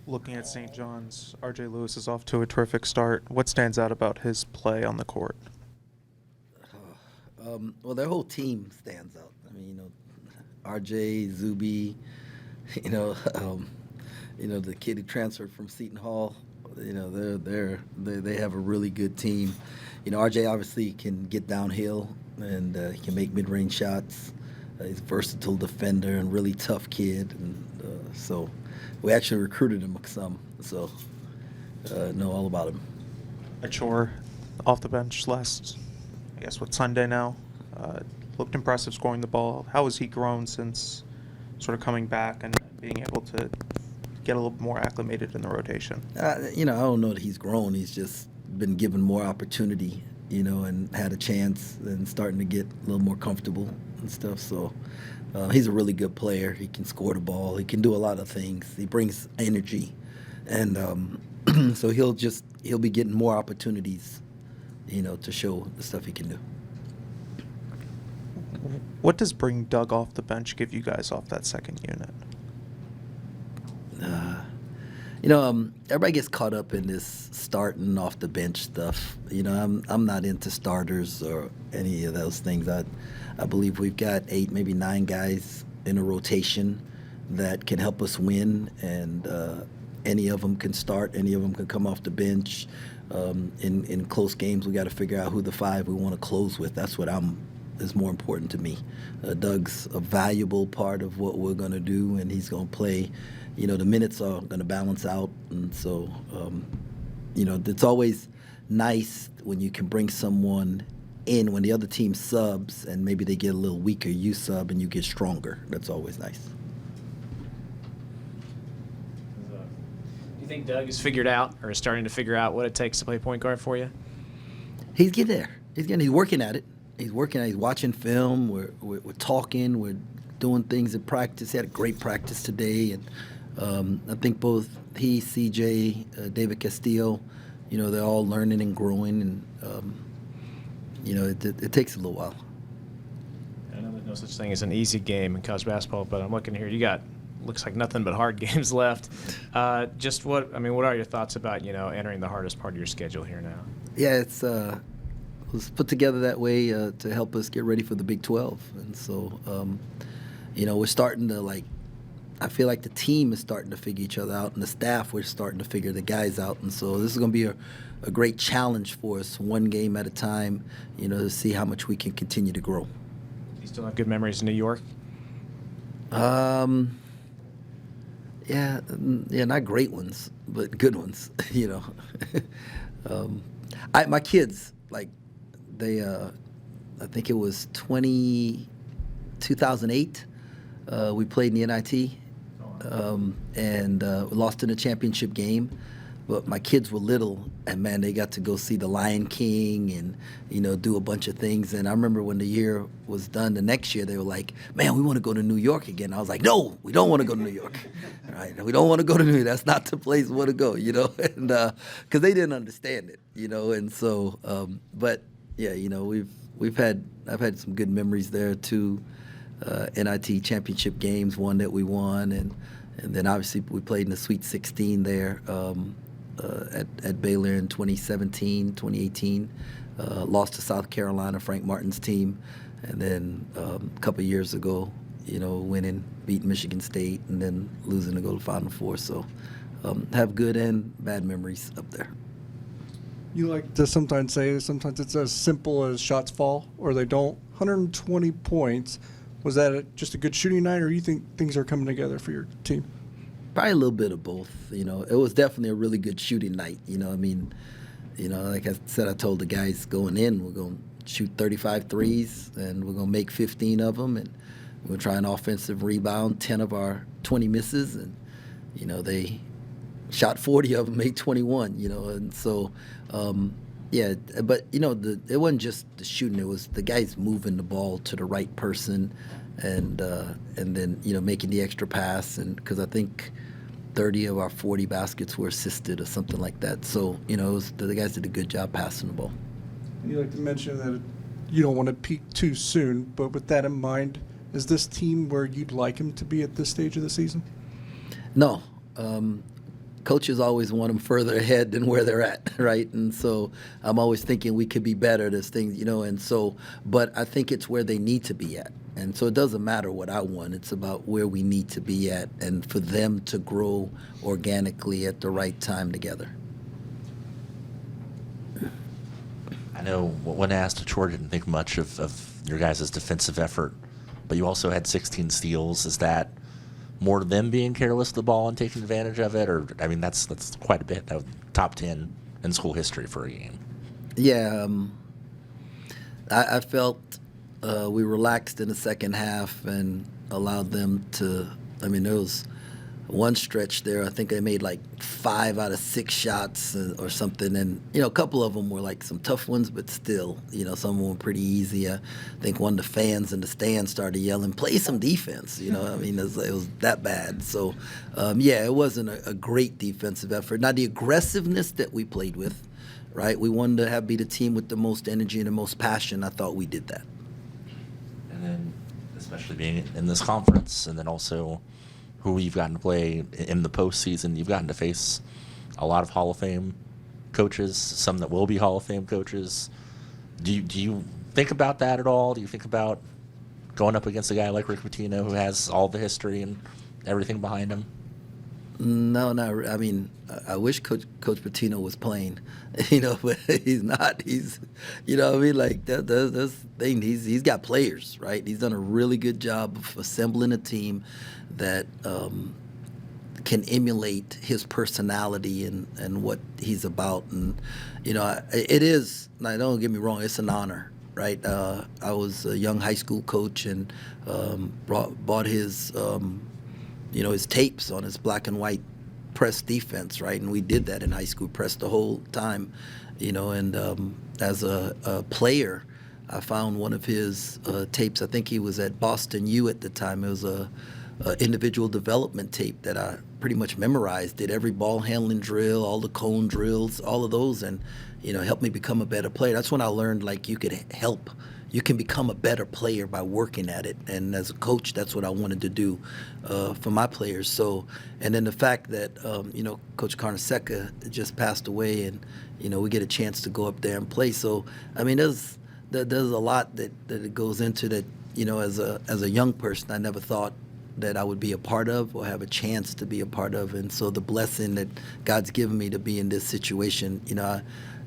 Looking at St. John's, RJ Lewis is off to a terrific start. What stands out about his play on the court? Well, their whole team stands out. I mean, RJ, Zuby, you know, the kid who transferred from Seton Hall. They have a really good team. RJ obviously can get downhill and he can make mid-range shots. He's a versatile defender and really tough kid, and so we actually recruited him some. So know all about him. A chore off the bench last, I guess, Sunday now? Looked impressive scoring the ball. How has he grown since sort of coming back and being able to get a little more acclimated in the rotation? I don't know that he's grown. He's just been given more opportunity, and had a chance and starting to get a little more comfortable and stuff. So he's a really good player. He can score the ball. He can do a lot of things. He brings energy. And so he'll be getting more opportunities, to show the stuff he can do. What does bring Doug off the bench give you guys off that second unit? Everybody gets caught up in this starting off the bench stuff. I'm not into starters or any of those things. I believe we've got 8, maybe 9 guys in a rotation that can help us win, and any of them can start, any of them can come off the bench. In close games, we got to figure out who the 5 we want to close with. That's what is more important to me. Doug's a valuable part of what we're going to do, and he's going to play. The minutes are going to balance out, and so it's always nice when you can bring someone in when the other team subs and maybe they get a little weaker, you sub and you get stronger. That's always nice. Do you think Doug is figured out or is starting to figure out what it takes to play point guard for you? He's getting there. He's working at it. He's working at it. He's watching film. We're talking. We're doing things in practice. He had a great practice today, and I think both he, CJ, David Castillo, they're all learning and growing, and it takes a little while. I know there's no such thing as an easy game in college basketball, but I'm looking here. You got looks like nothing but hard games left. What are your thoughts about entering the hardest part of your schedule here now? Yeah, it was put together that way to help us get ready for the Big 12, and so we're starting to I feel like the team is starting to figure each other out, and the staff, we're starting to figure the guys out. And so this is going to be a great challenge for us, one game at a time, to see how much we can continue to grow. You still have good memories in New York? Yeah, not great ones, but good ones, my kids, I think it was 2008, we played in the NIT. And we lost in a championship game, but my kids were little, and man, they got to go see the Lion King and do a bunch of things. And I remember when the year was done, the next year they were like, "Man, we want to go to New York again." I was like, "No, we don't want to go to New York. All right, we don't want to go to New York. That's not the place we want to go." And because they didn't understand it, And so, but yeah, I've had some good memories there too. NIT championship games, one that we won, and then obviously we played in the Sweet 16 there at Baylor in 2017, 2018. Lost to South Carolina, Frank Martin's team, and then a couple of years ago, winning, beating Michigan State, and then losing to go to Final Four. So have good and bad memories up there. You like to sometimes say sometimes it's as simple as shots fall or they don't. 120 points. Was that just a good shooting night, or you think things are coming together for your team? Probably a little bit of both. It was definitely a really good shooting night. Like I said, I told the guys going in, we're going to shoot 35 threes, and we're going to make 15 of them, and we're going to try an offensive rebound, 10 of our 20 misses, and, they shot 40 of them, made 21, and so, yeah, but it wasn't just the shooting; it was the guys moving the ball to the right person, and then making the extra pass, and because I think 30 of our 40 baskets were assisted or something like that. So the guys did a good job passing the ball. You like to mention that you don't want to peak too soon, but with that in mind, is this team where you'd like him to be at this stage of the season? No. coaches always want them further ahead than where they're at, right? And so I'm always thinking we could be better. There's things, and so, but I think it's where they need to be at. And so it doesn't matter what I want. It's about where we need to be at and for them to grow organically at the right time together. I know when asked, Troy didn't think much of your guys' defensive effort, but you also had 16 steals. Is that more them being careless with the ball and taking advantage of it? Or, I mean, that's quite a bit. That was top 10 in school history for a game. Yeah, I felt we relaxed in the second half and allowed them to. I mean, there was one stretch there. I think they made like 5 out of 6 shots or something, and a couple of them were like some tough ones, but still, some of them were pretty easy. I think one of the fans in the stands started yelling, "Play some defense!" I mean, it was that bad. So, yeah, it wasn't a great defensive effort. Now the aggressiveness that we played with, right? We wanted to be the team with the most energy and the most passion. I thought we did that. And then, especially being in this conference, and then also who you've gotten to play in the postseason, you've gotten to face a lot of Hall of Fame coaches, some that will be Hall of Fame coaches. Do you think about that at all? Do you think about going up against a guy like Rick Pitino who has all the history and everything behind him? No, I mean, I wish Coach Pitino was playing, but he's not. He's, what I mean, like that's thing. He's got players, right? He's done a really good job of assembling a team that can emulate his personality and what he's about. And it is. Now, don't get me wrong, it's an honor, right? I was a young high school coach and bought his. His tapes on his black and white press defense, right? And we did that in high school, press the whole time, and as a player, I found one of his tapes. I think he was at Boston U at the time. It was a individual development tape that I pretty much memorized, did every ball handling drill, all the cone drills, all of those, and, helped me become a better player. That's when I learned, like, you can become a better player by working at it. And as a coach, that's what I wanted to do for my players. So, and then the fact that, Coach Carnesecca just passed away and, we get a chance to go up there and play. So, I mean, there's a lot that it goes into that, as a young person, I never thought that I would be a part of or have a chance to be a part of. And so the blessing that God's given me to be in this situation,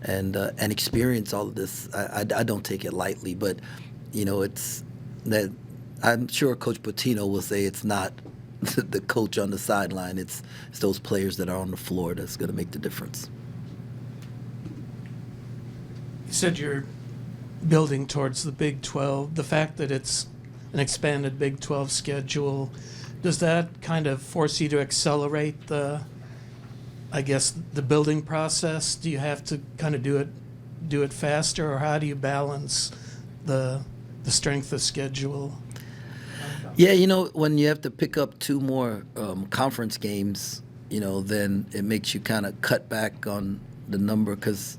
and experience all of this, I don't take it lightly. But, it's that I'm sure Coach Pitino will say it's not the coach on the sideline. It's those players that are on the floor that's going to make the difference. You said you're building towards the Big 12. The fact that it's an expanded Big 12 schedule, does that kind of force you to accelerate the building process? Do you have to kind of do it faster, or how do you balance the strength of schedule? Yeah, when you have to pick up 2 more conference games, then it makes you kind of cut back on the number, because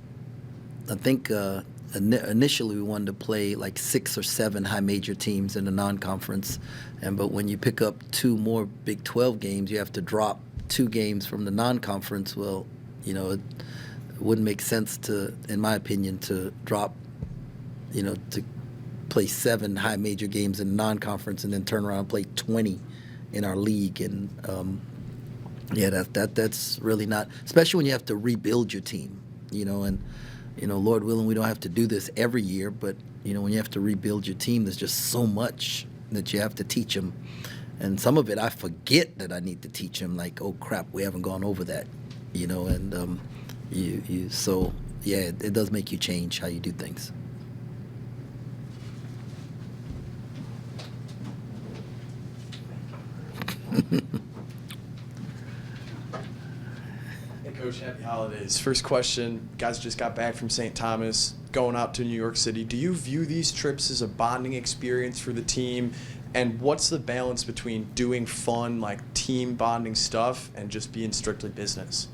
I think initially we wanted to play like 6 or 7 high major teams in the non-conference, but when you pick up 2 more Big 12 games, you have to drop 2 games from the non-conference. Well, it wouldn't make sense to, in my opinion, to drop, to play 7 high major games in the non-conference and then turn around and play 20 in our league. And yeah, that's really not, especially when you have to rebuild your team, and Lord willing, we don't have to do this every year, but when you have to rebuild your team, there's just so much that you have to teach them. And some of it I forget that I need to teach them, like, oh crap, we haven't gone over that, and so yeah, it does make you change how you do things. Hey, Coach, happy holidays. First question, guys just got back from St. Thomas, going out to New York City. Do you view these trips as a bonding experience for the team? And what's the balance between doing fun, like team bonding stuff, and just being strictly business?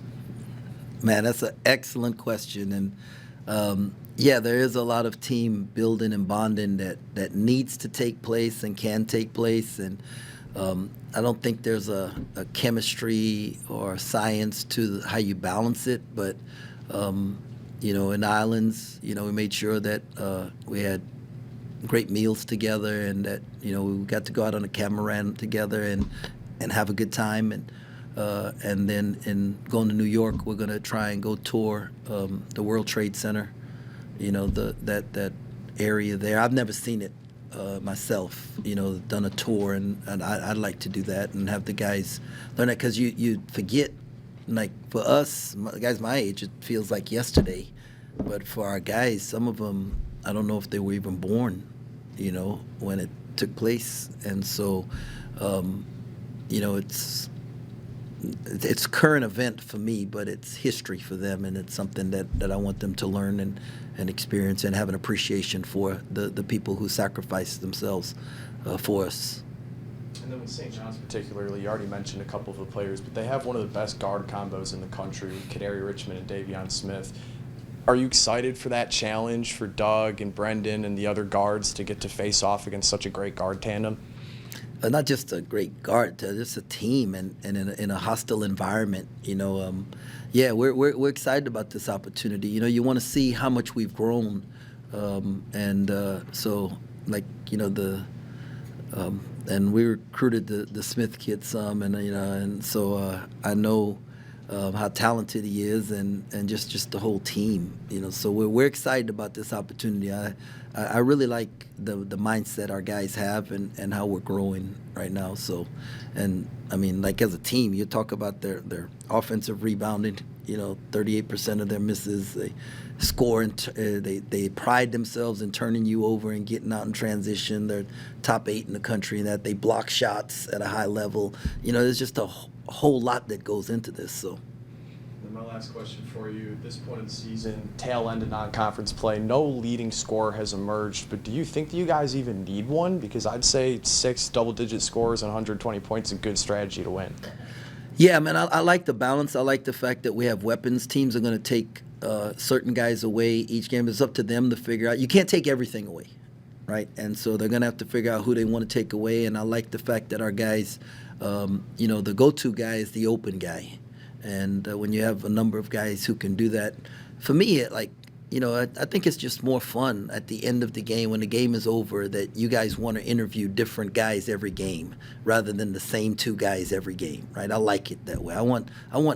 Man, that's an excellent question. And yeah, there is a lot of team building and bonding that needs to take place and can take place. And I don't think there's a chemistry or science to how you balance it, but in the islands, we made sure that we had great meals together, and that we got to go out on a catamaran together and have a good time, and then in going to New York, we're going to try and go tour the World Trade Center, that area there. I've never seen it myself, done a tour, and I'd like to do that and have the guys learn that, because you forget, like for us, guys my age, it feels like yesterday, but for our guys, some of them, I don't know if they were even born, when it took place, and so, it's current event for me, but it's history for them, and it's something that I want them to learn and experience and have an appreciation for the people who sacrificed themselves for us. And then with St. John's particularly, you already mentioned a couple of the players, but they have one of the best guard combos in the country with Kadary Richmond and Davion Smith. Are you excited for that challenge for Doug and Brendan and the other guards to get to face off against such a great guard tandem? Not just a great guard, just a team, and in a hostile environment. We're excited about this opportunity. You want to see how much we've grown, and we recruited the Smith kid some, and so I know how talented he is, and just the whole team. So we're excited about this opportunity. I really like the mindset our guys have, and how we're growing right now. So, and I mean, like as a team, you talk about their offensive rebounding. 38% of their misses, they score, and they pride themselves in turning you over and getting out in transition. They're top 8 in the country, and that they block shots at a high level. There's just a whole lot that goes into this. So. And my last question for you, at this point of the season, tail end of non-conference play, no leading scorer has emerged, but do you think that you guys even need one? Because I'd say 6 double-digit scores and 120 points is a good strategy to win. Yeah, man, I like the balance. I like the fact that we have weapons. Teams are going to take certain guys away each game. It's up to them to figure out. You can't take everything away, right? And so they're going to have to figure out who they want to take away. And I like the fact that our guys, the go-to guy is the open guy. And when you have a number of guys who can do that, for me, I think it's just more fun at the end of the game, when the game is over, that you guys want to interview different guys every game rather than the same 2 guys every game, right? I like it that way. I want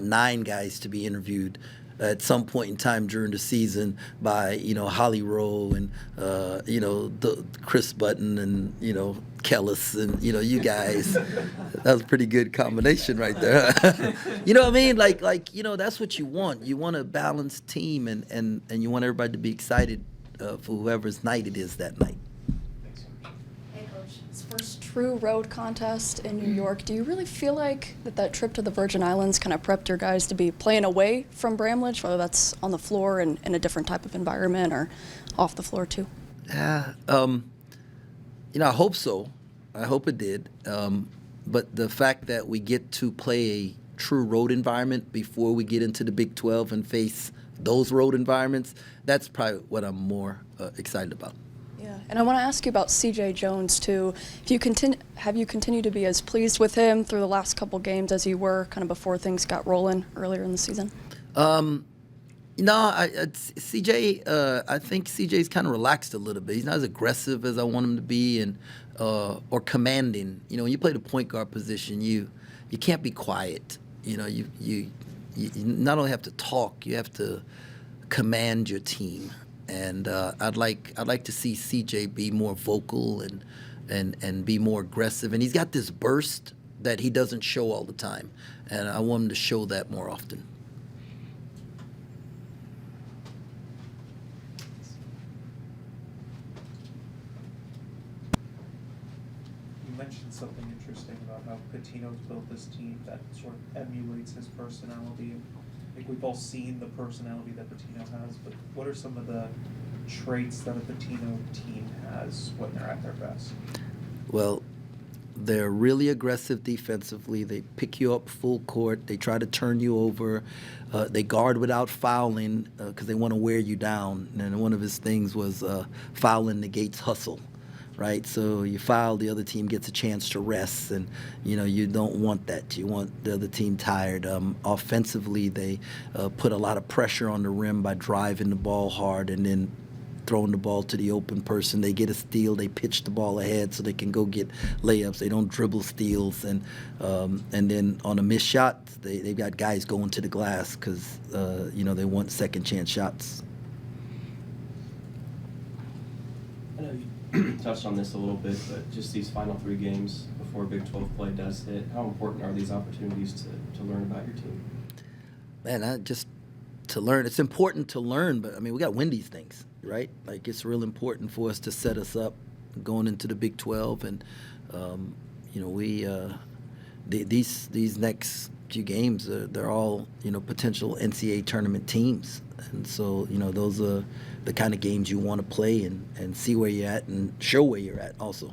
9 guys to be interviewed at some point in time during the season by Holly Rowe and the Chris Button and Kellis and you guys. That was a pretty good combination right there. You know what I mean? Like that's what you want. You want a balanced team, and you want everybody to be excited for whoever's night it is that night. Hey, Coach. It's first true road contest in New York. Do you really feel like that trip to the Virgin Islands kind of prepped your guys to be playing away from Bramlage, whether that's on the floor and in a different type of environment or off the floor too? Yeah, I hope so. I hope it did. But the fact that we get to play a true road environment before we get into the Big 12 and face those road environments, that's probably what I'm more excited about. Yeah, and I want to ask you about C.J. Jones too. Have you continued to be as pleased with him through the last couple games as you were kind of before things got rolling earlier in the season? No, CJ. I think CJ's kind of relaxed a little bit. He's not as aggressive as I want him to be, and or commanding. When you play the point guard position, you can't be quiet. You not only have to talk, you have to command your team. And I'd like to see CJ be more vocal and be more aggressive. And he's got this burst that he doesn't show all the time, and I want him to show that more often. You mentioned something interesting about how Pitino's built this team that sort of emulates his personality. I think we've all seen the personality that Pitino has, but what are some of the traits that a Pitino team has when they're at their best? Well, they're really aggressive defensively. They pick you up full court. They try to turn you over. They guard without fouling because they want to wear you down. And one of his things was fouling negates hustle, right? So you foul, the other team gets a chance to rest, and you don't want that. You want the other team tired. Offensively, they put a lot of pressure on the rim by driving the ball hard and then throwing the ball to the open person. They get a steal, they pitch the ball ahead so they can go get layups. They don't dribble steals, and then on a missed shot, they've got guys going to the glass because they want second chance shots. I know you touched on this a little bit, but just these final 3 games before Big 12 play does hit, how important are these opportunities to learn about your team? Man, just to learn. It's important to learn, but we got to win these things, right? Like, it's real important for us to set us up going into the Big 12, and these next few games, they're all potential NCAA tournament teams, and so those are the kind of games you want to play and see where you're at and show where you're at also.